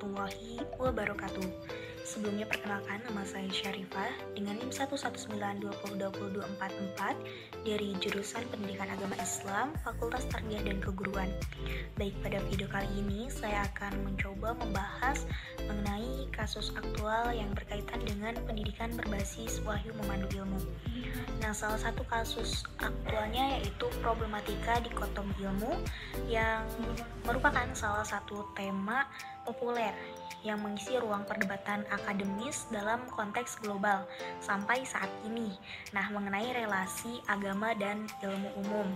warahmatullahi wabarakatuh. Sebelumnya perkenalkan, nama saya Syarifah dengan NIM 119202024 dari jurusan Pendidikan Agama Islam, Fakultas Tarbiyah dan Keguruan. Baik, pada video kali ini saya akan mencoba membahas mengenai kasus aktual yang berkaitan dengan pendidikan berbasis wahyu memandu ilmu. Nah, salah satu kasus aktualnya yaitu problematika dikotomi ilmu yang merupakan salah satu tema populer yang mengisi ruang perdebatan akademis dalam konteks global sampai saat ini. Nah, mengenai relasi agama dan ilmu umum.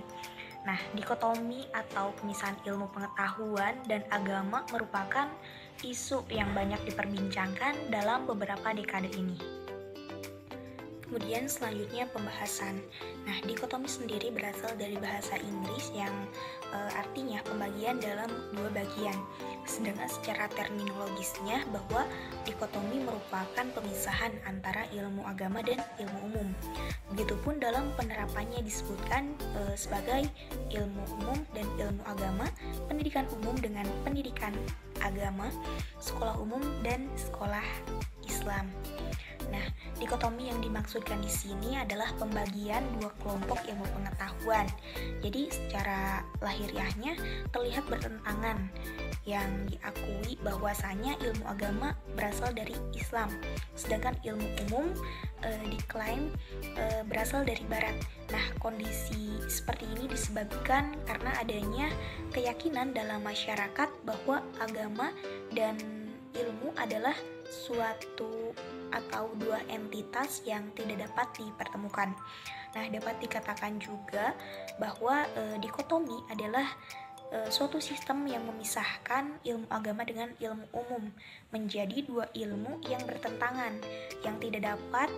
Nah, dikotomi atau pemisahan ilmu pengetahuan dan agama merupakan isu yang banyak diperbincangkan dalam beberapa dekade ini. Kemudian selanjutnya pembahasan. Nah, dikotomi sendiri berasal dari bahasa Inggris yang artinya pembagian dalam dua bagian. Sedangkan secara terminologisnya bahwa dikotomi merupakan pemisahan antara ilmu agama dan ilmu umum. Begitupun dalam penerapannya disebutkan sebagai ilmu umum dan ilmu agama, pendidikan umum dengan pendidikan agama, sekolah umum dan sekolah Islam. Nah, dikotomi yang dimaksudkan di sini adalah pembagian dua kelompok ilmu pengetahuan. Jadi secara lahiriahnya terlihat bertentangan, yang diakui bahwasanya ilmu agama berasal dari Islam, sedangkan ilmu umum diklaim berasal dari Barat. Nah, kondisi seperti ini disebabkan karena adanya keyakinan dalam masyarakat bahwa agama dan ilmu adalah suatu atau dua entitas yang tidak dapat dipertemukan. Nah, dapat dikatakan juga bahwa dikotomi adalah suatu sistem yang memisahkan ilmu agama dengan ilmu umum menjadi dua ilmu yang bertentangan, yang tidak dapat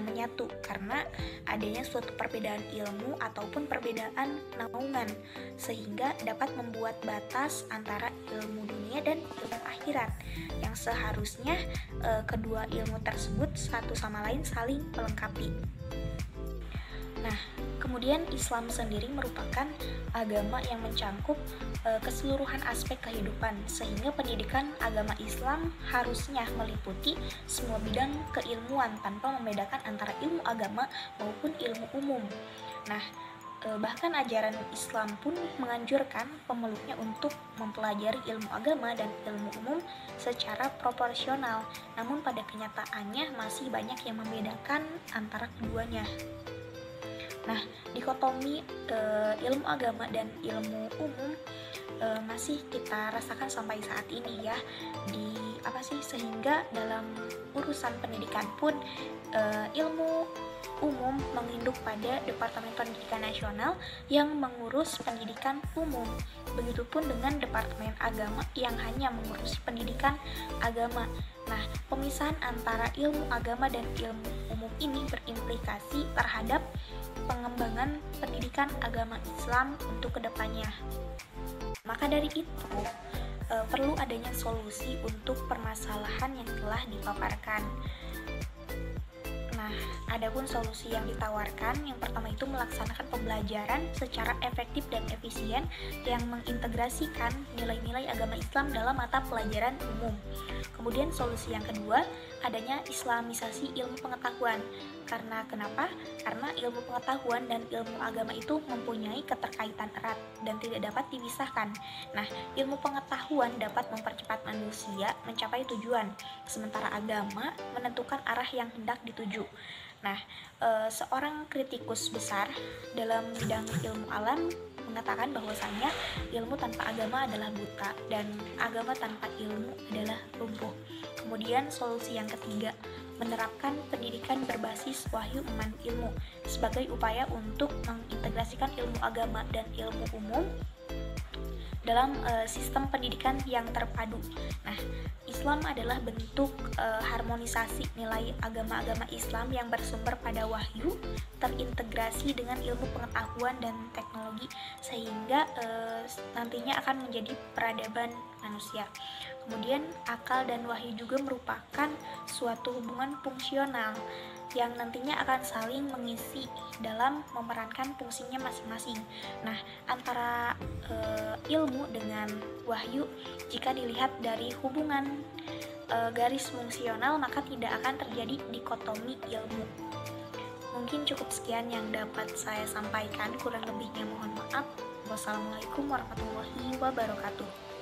menyatu karena adanya suatu perbedaan ilmu ataupun perbedaan naungan, sehingga dapat membuat batas antara ilmu dunia dan ilmu akhirat yang seharusnya kedua ilmu tersebut satu sama lain saling melengkapi. Nah, kemudian Islam sendiri merupakan agama yang mencangkup keseluruhan aspek kehidupan, sehingga pendidikan agama Islam harusnya meliputi semua bidang keilmuan tanpa membedakan antara ilmu agama maupun ilmu umum. Nah, bahkan ajaran Islam pun menganjurkan pemeluknya untuk mempelajari ilmu agama dan ilmu umum secara proporsional, namun pada kenyataannya masih banyak yang membedakan antara keduanya. Nah, dikotomi ilmu agama dan ilmu umum masih kita rasakan sampai saat ini ya, sehingga dalam urusan pendidikan pun ilmu umum menginduk pada Departemen Pendidikan Nasional yang mengurus pendidikan umum. Begitupun dengan Departemen Agama yang hanya mengurus pendidikan agama. Nah, pemisahan antara ilmu agama dan ilmu umum ini berimplikasi terhadap pengembangan pendidikan agama Islam untuk kedepannya. Maka dari itu, perlu adanya solusi untuk permasalahan yang telah dipaparkan. Nah, adapun solusi yang ditawarkan, yang pertama itu melaksanakan pembelajaran secara efektif dan efisien yang mengintegrasikan nilai-nilai agama Islam dalam mata pelajaran umum. Kemudian solusi yang kedua, adanya islamisasi ilmu pengetahuan. Kenapa? Karena ilmu pengetahuan dan ilmu agama itu mempunyai keterkaitan erat dan tidak dapat dipisahkan. Nah, ilmu pengetahuan dapat mempercepat manusia mencapai tujuan, sementara agama menentukan arah yang hendak dituju. Nah, seorang kritikus besar dalam bidang ilmu alam mengatakan bahwasanya ilmu tanpa agama adalah buta dan agama tanpa ilmu adalah lumpuh. Kemudian solusi yang ketiga, menerapkan pendidikan berbasis wahyu memandu ilmu sebagai upaya untuk mengintegrasikan ilmu agama dan ilmu umum dalam sistem pendidikan yang terpadu. Nah, Islam adalah bentuk harmonisasi nilai agama-agama Islam yang bersumber pada wahyu, terintegrasi dengan ilmu pengetahuan dan teknologi, sehingga nantinya akan menjadi peradaban manusia. Kemudian akal dan wahyu juga merupakan suatu hubungan fungsional yang nantinya akan saling mengisi dalam memerankan fungsinya masing-masing. Nah, antara ilmu dengan wahyu, jika dilihat dari hubungan garis fungsional, maka tidak akan terjadi dikotomi ilmu. Mungkin cukup sekian yang dapat saya sampaikan, kurang lebihnya mohon maaf. Wassalamualaikum warahmatullahi wabarakatuh.